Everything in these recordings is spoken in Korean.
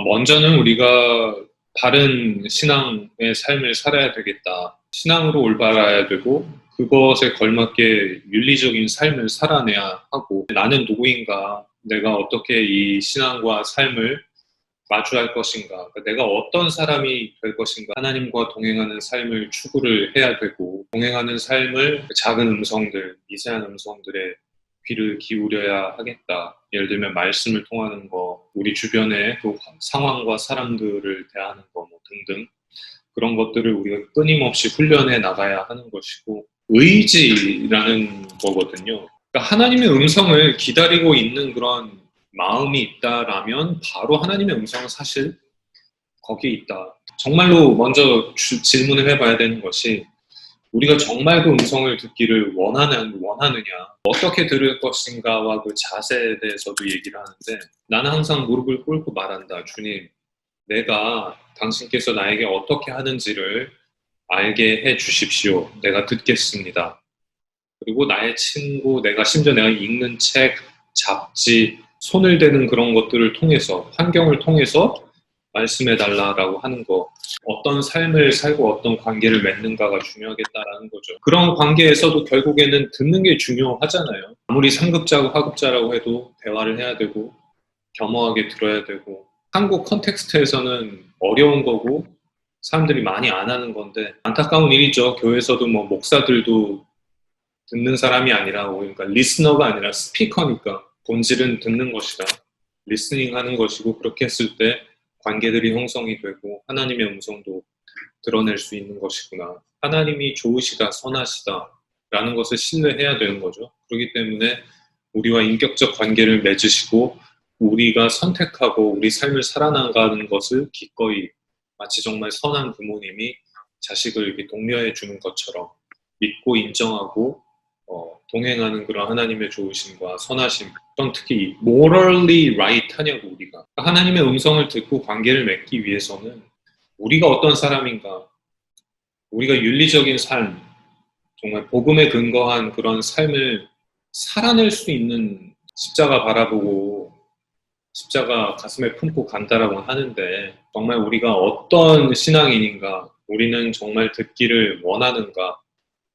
먼저는 우리가 바른 신앙의 삶을 살아야 되겠다. 신앙으로 올바라야 되고 그것에 걸맞게 윤리적인 삶을 살아내야 하고 나는 누구인가? 내가 어떻게 이 신앙과 삶을 마주할 것인가? 그러니까 내가 어떤 사람이 될 것인가? 하나님과 동행하는 삶을 추구를 해야 되고 동행하는 삶을 작은 음성들, 미세한 음성들에 귀를 기울여야 하겠다. 예를 들면 말씀을 통하는 거, 우리 주변의 그 상황과 사람들을 대하는 거 뭐 등등 그런 것들을 우리가 끊임없이 훈련해 나가야 하는 것이고 의지라는 거거든요. 그러니까 하나님의 음성을 기다리고 있는 그런 마음이 있다라면 바로 하나님의 음성은 사실 거기에 있다. 정말로 먼저 질문을 해봐야 되는 것이 우리가 정말 그 음성을 듣기를 원하느냐, 어떻게 들을 것인가와 그 자세에 대해서도 얘기를 하는데 나는 항상 무릎을 꿇고 말한다. 주님, 내가 당신께서 나에게 어떻게 하는지를 알게 해 주십시오. 내가 듣겠습니다. 그리고 나의 친구, 심지어 내가 읽는 책, 잡지, 손을 대는 그런 것들을 통해서, 환경을 통해서 말씀해 달라라고 하는 거. 어떤 삶을 살고 어떤 관계를 맺는가가 중요하겠다라는 거죠. 그런 관계에서도 결국에는 듣는 게 중요하잖아요. 아무리 상급자고 하급자라고 해도 대화를 해야 되고, 겸허하게 들어야 되고, 한국 컨텍스트에서는 어려운 거고, 사람들이 많이 안 하는 건데, 안타까운 일이죠. 교회에서도 뭐 목사들도 듣는 사람이 아니라 그러니까 리스너가 아니라 스피커니까 본질은 듣는 것이다. 리스닝 하는 것이고 그렇게 했을 때 관계들이 형성이 되고 하나님의 음성도 드러낼 수 있는 것이구나. 하나님이 좋으시다, 선하시다 라는 것을 신뢰해야 되는 거죠. 그렇기 때문에 우리와 인격적 관계를 맺으시고 우리가 선택하고 우리 삶을 살아나가는 것을 기꺼이 마치 정말 선한 부모님이 자식을 이렇게 독려해 주는 것처럼 믿고 인정하고 동행하는 그런 하나님의 좋으심과 선하심, 또 특히 morally right 하냐고 우리가 하나님의 음성을 듣고 관계를 맺기 위해서는 우리가 어떤 사람인가, 우리가 윤리적인 삶, 정말 복음에 근거한 그런 삶을 살아낼 수 있는 십자가 바라보고 십자가 가슴에 품고 간다라고 하는데 정말 우리가 어떤 신앙인인가, 우리는 정말 듣기를 원하는가,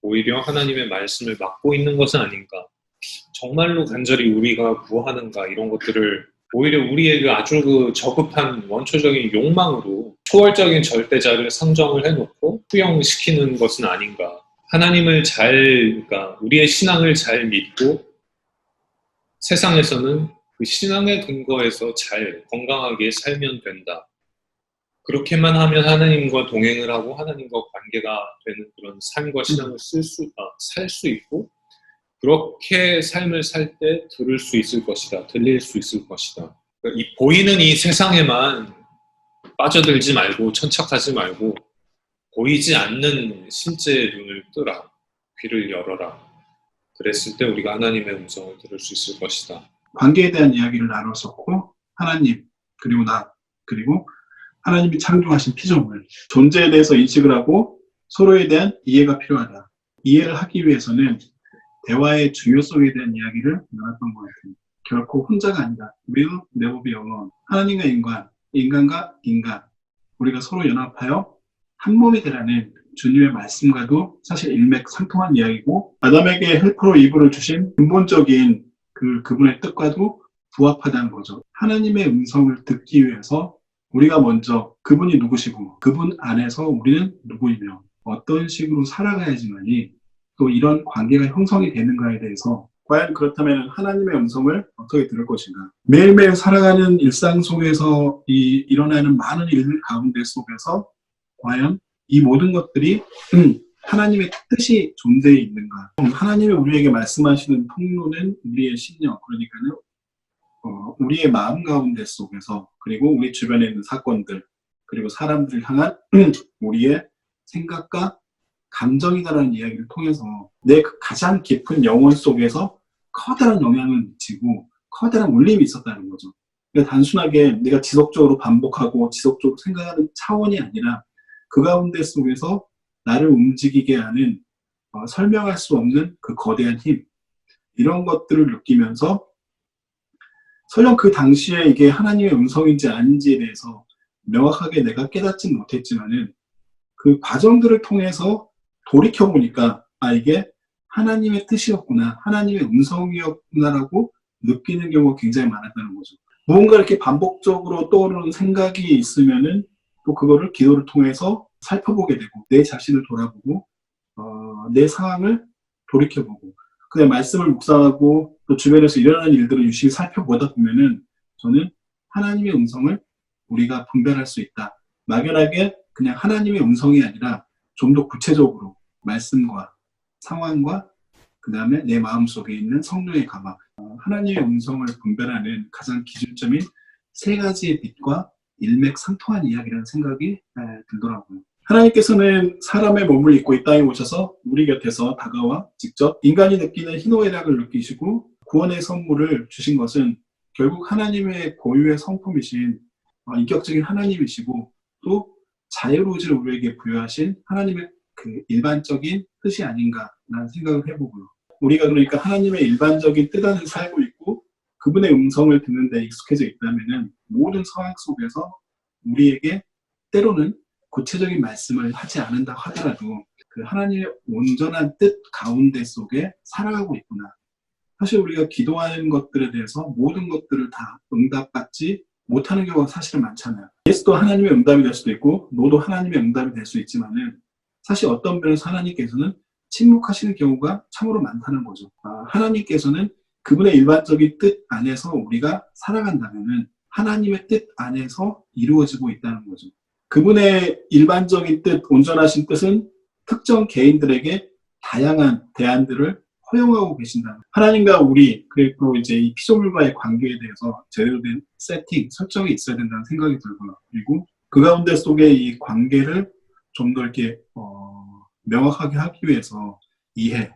오히려 하나님의 말씀을 막고 있는 것은 아닌가, 정말로 간절히 우리가 구하는가 이런 것들을 오히려 우리의 그 아주 그 저급한 원초적인 욕망으로 초월적인 절대자를 상정을 해놓고 투영시키는 것은 아닌가. 하나님을 그러니까 우리의 신앙을 잘 믿고 세상에서는 그 신앙의 근거에서 잘 건강하게 살면 된다. 그렇게만 하면 하나님과 동행을 하고 하나님과 관계가 되는 그런 삶과 신앙을 살 수 있고 그렇게 삶을 살 때 들을 수 있을 것이다. 들릴 수 있을 것이다. 그러니까 보이는 이 세상에만 빠져들지 말고 천착하지 말고 보이지 않는 실제의 눈을 뜨라. 귀를 열어라. 그랬을 때 우리가 하나님의 음성을 들을 수 있을 것이다. 관계에 대한 이야기를 나눴었고 하나님 그리고 나 그리고 하나님이 창조하신 피조물 존재에 대해서 인식을 하고 서로에 대한 이해가 필요하다. 이해를 하기 위해서는 대화의 중요성에 대한 이야기를 나눴던 것 같아요. 결코 혼자가 아니다. Will never be alone. 하나님과 인간, 인간과 인간 우리가 서로 연합하여 한 몸이 되라는 주님의 말씀과도 사실 일맥상통한 이야기고 아담에게 헬퍼로 이브를 주신 근본적인 그분의 뜻과도 부합하다는 거죠. 하나님의 음성을 듣기 위해서 우리가 먼저 그분이 누구시고 그분 안에서 우리는 누구이며 어떤 식으로 살아가야지만이 또 이런 관계가 형성이 되는가에 대해서 과연 그렇다면 하나님의 음성을 어떻게 들을 것인가. 매일매일 살아가는 일상 속에서 일어나는 많은 일들 가운데 속에서 과연 이 모든 것들이 하나님의 뜻이 존재해 있는가. 하나님이 우리에게 말씀하시는 통로는 우리의 신령, 그러니까는 우리의 마음 가운데 속에서 그리고 우리 주변에 있는 사건들 그리고 사람들을 향한 우리의 생각과 감정이다라는 이야기를 통해서 내 가장 깊은 영혼 속에서 커다란 영향을 미치고 커다란 울림이 있었다는 거죠. 그러니까 단순하게 내가 지속적으로 반복하고 지속적으로 생각하는 차원이 아니라 그 가운데 속에서 나를 움직이게 하는 설명할 수 없는 그 거대한 힘 이런 것들을 느끼면서 설령 그 당시에 이게 하나님의 음성인지 아닌지에 대해서 명확하게 내가 깨닫지 못했지만은 그 과정들을 통해서 돌이켜보니까 이게 하나님의 뜻이었구나, 하나님의 음성이었구나라고 느끼는 경우가 굉장히 많았다는 거죠. 무언가 이렇게 반복적으로 떠오르는 생각이 있으면은 또 그거를 기도를 통해서 살펴보게 되고 내 자신을 돌아보고 내 상황을 돌이켜보고 그냥 말씀을 묵상하고 또 주변에서 일어나는 일들을 유심히 살펴보다 보면은 저는 하나님의 음성을 우리가 분별할 수 있다. 막연하게 그냥 하나님의 음성이 아니라 좀 더 구체적으로 말씀과 상황과 그 다음에 내 마음속에 있는 성령의 감화, 하나님의 음성을 분별하는 가장 기준점인 세 가지의 빛과 일맥상통한 이야기라는 생각이 들더라고요. 하나님께서는 사람의 몸을 입고 이 땅에 오셔서 우리 곁에서 다가와 직접 인간이 느끼는 희노애락을 느끼시고 구원의 선물을 주신 것은 결국 하나님의 고유의 성품이신 인격적인 하나님이시고 또 자유의지를 우리에게 부여하신 하나님의 그 일반적인 뜻이 아닌가라는 생각을 해보고요. 우리가 그러니까 하나님의 일반적인 뜻 안에 살고 있고 그분의 음성을 듣는 데 익숙해져 있다면 모든 상황 속에서 우리에게 때로는 구체적인 말씀을 하지 않는다 하더라도 그 하나님의 온전한 뜻 가운데 속에 살아가고 있구나. 사실 우리가 기도하는 것들에 대해서 모든 것들을 다 응답받지 못하는 경우가 사실은 많잖아요. 예수도 하나님의 응답이 될 수도 있고 너도 하나님의 응답이 될 수 있지만은 사실 어떤 면에서 하나님께서는 침묵하시는 경우가 참으로 많다는 거죠. 하나님께서는 그분의 일반적인 뜻 안에서 우리가 살아간다면은 하나님의 뜻 안에서 이루어지고 있다는 거죠. 그분의 일반적인 뜻, 온전하신 뜻은 특정 개인들에게 다양한 대안들을 허용하고 계신다. 하나님과 우리 그리고 이제 이 피조물과의 관계에 대해서 제대로 된 세팅, 설정이 있어야 된다는 생각이 들고요. 그리고 그 가운데 속에 이 관계를 좀 더 이렇게 명확하게 하기 위해서 이해.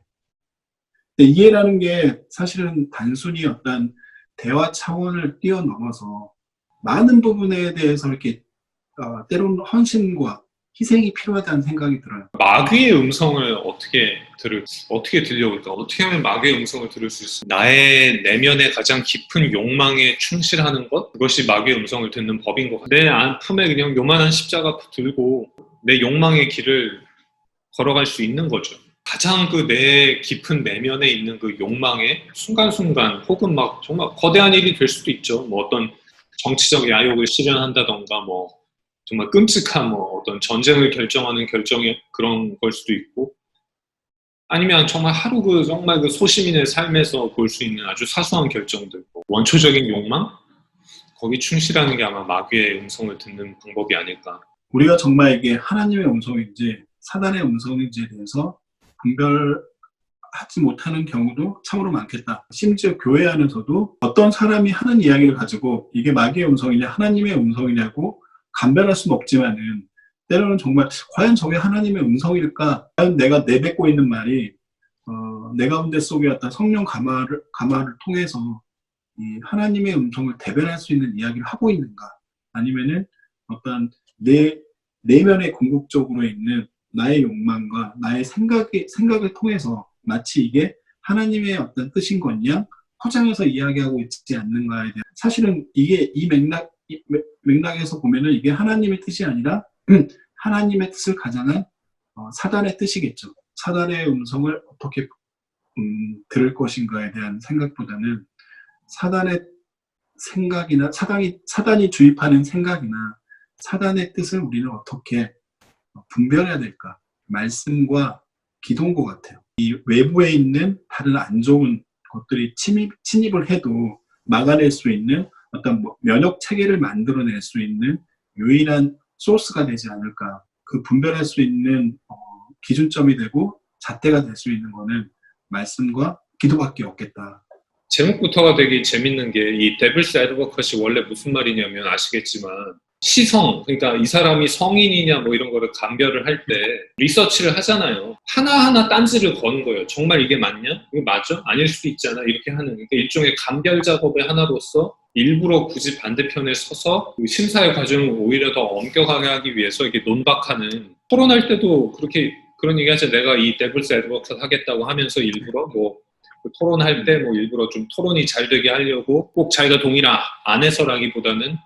근데 이해라는 게 사실은 단순히 어떤 대화 차원을 뛰어넘어서 많은 부분에 대해서 이렇게 때로는 헌신과 희생이 필요하다는 생각이 들어요. 마귀의 음성을 어떻게 들려올까? 어떻게 하면 마귀의 음성을 들을 수 있을까? 나의 내면의 가장 깊은 욕망에 충실하는 것? 그것이 마귀의 음성을 듣는 법인 것 같아요. 내 안품에 그냥 요만한 십자가 들고 내 욕망의 길을 걸어갈 수 있는 거죠. 가장 그 내 깊은 내면에 있는 그 욕망에 순간순간 혹은 막 정말 거대한 일이 될 수도 있죠. 뭐 어떤 정치적 야욕을 실현한다던가 뭐 정말 끔찍한 뭐 어떤 전쟁을 결정하는 결정이 그런 걸 수도 있고 아니면 정말 하루 정말 그 소시민의 삶에서 볼 수 있는 아주 사소한 결정들 뭐 원초적인 욕망? 거기 충실하는 게 아마 마귀의 음성을 듣는 방법이 아닐까. 우리가 정말 이게 하나님의 음성인지 사단의 음성인지에 대해서 분별하지 못하는 경우도 참으로 많겠다. 심지어 교회 안에서도 어떤 사람이 하는 이야기를 가지고 이게 마귀의 음성이냐 하나님의 음성이냐고 감별할 수는 없지만은 때로는 정말 과연 저게 하나님의 음성일까? 과연 내가 내뱉고 있는 말이 내 가운데 속에 어떤 성령 감화를 통해서 이 하나님의 음성을 대변할 수 있는 이야기를 하고 있는가? 아니면은 어떤 내 내면에 궁극적으로 있는 나의 욕망과 나의 생각을 통해서 마치 이게 하나님의 어떤 뜻인 것냐 포장해서 이야기하고 있지 않는가에 대한 사실은 이게 이 맥락에서 보면은 이게 하나님의 뜻이 아니라 하나님의 뜻을 가장한 사단의 뜻이겠죠. 사단의 음성을 어떻게 들을 것인가에 대한 생각보다는 사단의 생각이나 사단이 주입하는 생각이나 사단의 뜻을 우리는 어떻게 분별해야 될까? 말씀과 기도인 것 같아요. 이 외부에 있는 다른 안 좋은 것들이 침입을 해도 막아낼 수 있는 어떤 면역 체계를 만들어낼 수 있는 유일한 소스가 되지 않을까. 그 분별할 수 있는 기준점이 되고 잣대가 될 수 있는 거는 말씀과 기도밖에 없겠다. 제목부터가 되게 재밌는 게 이 데블스 애드버컷이 원래 무슨 말이냐면 아시겠지만 시성, 그러니까 이 사람이 성인이냐 뭐 이런 거를 감별을 할 때 리서치를 하잖아요. 하나하나 딴지를 거는 거예요. 정말 이게 맞냐? 이거 맞아? 아닐 수도 있잖아. 이렇게 하는 그러니까 일종의 감별 작업의 하나로서 일부러 굳이 반대편에 서서 그 심사의 과정을 오히려 더 엄격하게 하기 위해서 이렇게 논박하는 토론할 때도 그렇게 그런 얘기 하죠. 내가 이 데블스 애드버컷 하겠다고 하면서 일부러 뭐 그 토론할 때 뭐 일부러 좀 토론이 잘 되게 하려고 꼭 자기가 동의를 안 해서라기보다는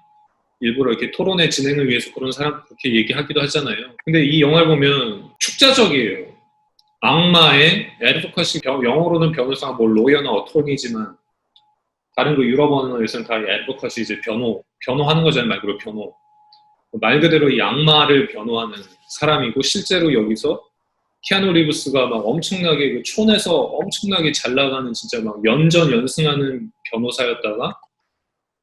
일부러 이렇게 토론의 진행을 위해서 그런 사람 그렇게 얘기하기도 하잖아요. 근데 이 영화를 보면 축자적이에요. 악마의 애드보커시, 영어로는 변호사가 뭐 로여나 어토니지만 다른 그 유럽 언어에서는 다 애드보커시 이제 변호하는 거잖아요. 말 그대로 변호. 말 그대로 이 악마를 변호하는 사람이고 실제로 여기서 키아누 리브스가 막 엄청나게 그 촌에서 엄청나게 잘 나가는 진짜 막 연전연승하는 변호사였다가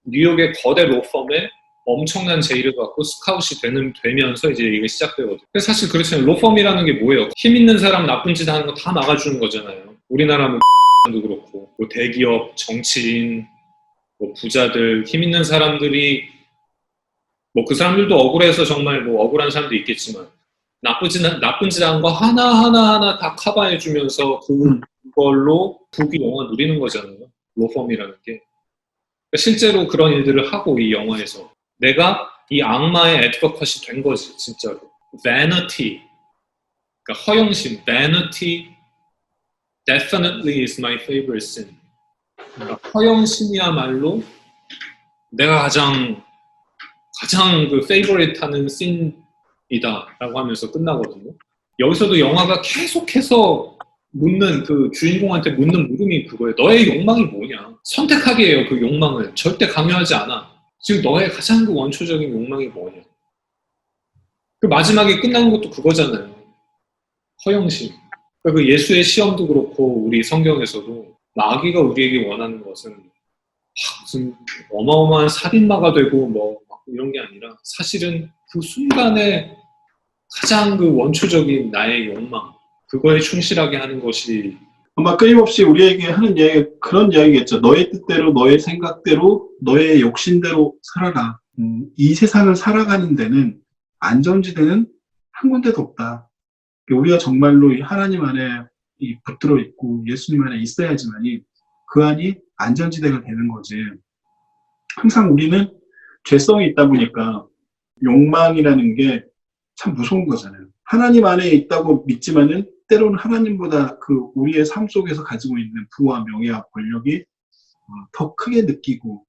뉴욕의 거대 로펌에 엄청난 제의를 받고 스카웃이 되면서 이제 이게 시작되거든요. 근데 사실 그렇잖아요. 로펌이라는 게 뭐예요? 힘 있는 사람 나쁜 짓 하는 거 다 막아주는 거잖아요. 우리나라 뭐 도 그렇고 뭐 대기업, 정치인, 뭐 부자들, 힘 있는 사람들이 뭐 그 사람들도 억울해서 정말 뭐 억울한 사람도 있겠지만 나쁜 짓 한 거 하나 다 커버해주면서 그걸로 부귀 영화 누리는 거잖아요. 로펌이라는 게. 실제로 그런 일들을 하고 이 영화에서 내가 이 악마의 애드버컷이 된 거지 진짜로. vanity, 그러니까 허영심, vanity definitely is my favorite sin. 그러니까 허영심이야말로 내가 가장 그 favorite하는 sin이다라고 하면서 끝나거든요. 여기서도 영화가 계속해서 묻는 그 주인공한테 묻는 물음이 그거예요. 너의 욕망이 뭐냐? 선택하게 해요. 그 욕망을 절대 강요하지 않아. 지금 너의 가장 그 원초적인 욕망이 뭐냐? 그 마지막에 끝나는 것도 그거잖아요. 허영심. 그러니까 그 예수의 시험도 그렇고 우리 성경에서도 마귀가 우리에게 원하는 것은 무슨 어마어마한 살인마가 되고 뭐 이런 게 아니라 사실은 그 순간에 가장 그 원초적인 나의 욕망 그거에 충실하게 하는 것이 아마 끊임없이 우리에게 하는 이야기 그런 이야기겠죠. 너의 뜻대로, 너의 생각대로, 너의 욕심대로 살아라. 이 세상을 살아가는 데는 안전지대는 한 군데도 없다. 우리가 정말로 하나님 안에 붙들어 있고 예수님 안에 있어야지만이 그 안이 안전지대가 되는 거지. 항상 우리는 죄성이 있다 보니까 욕망이라는 게 참 무서운 거잖아요. 하나님 안에 있다고 믿지만은 때로는 하나님보다 그 우리의 삶 속에서 가지고 있는 부와 명예와 권력이 더 크게 느끼고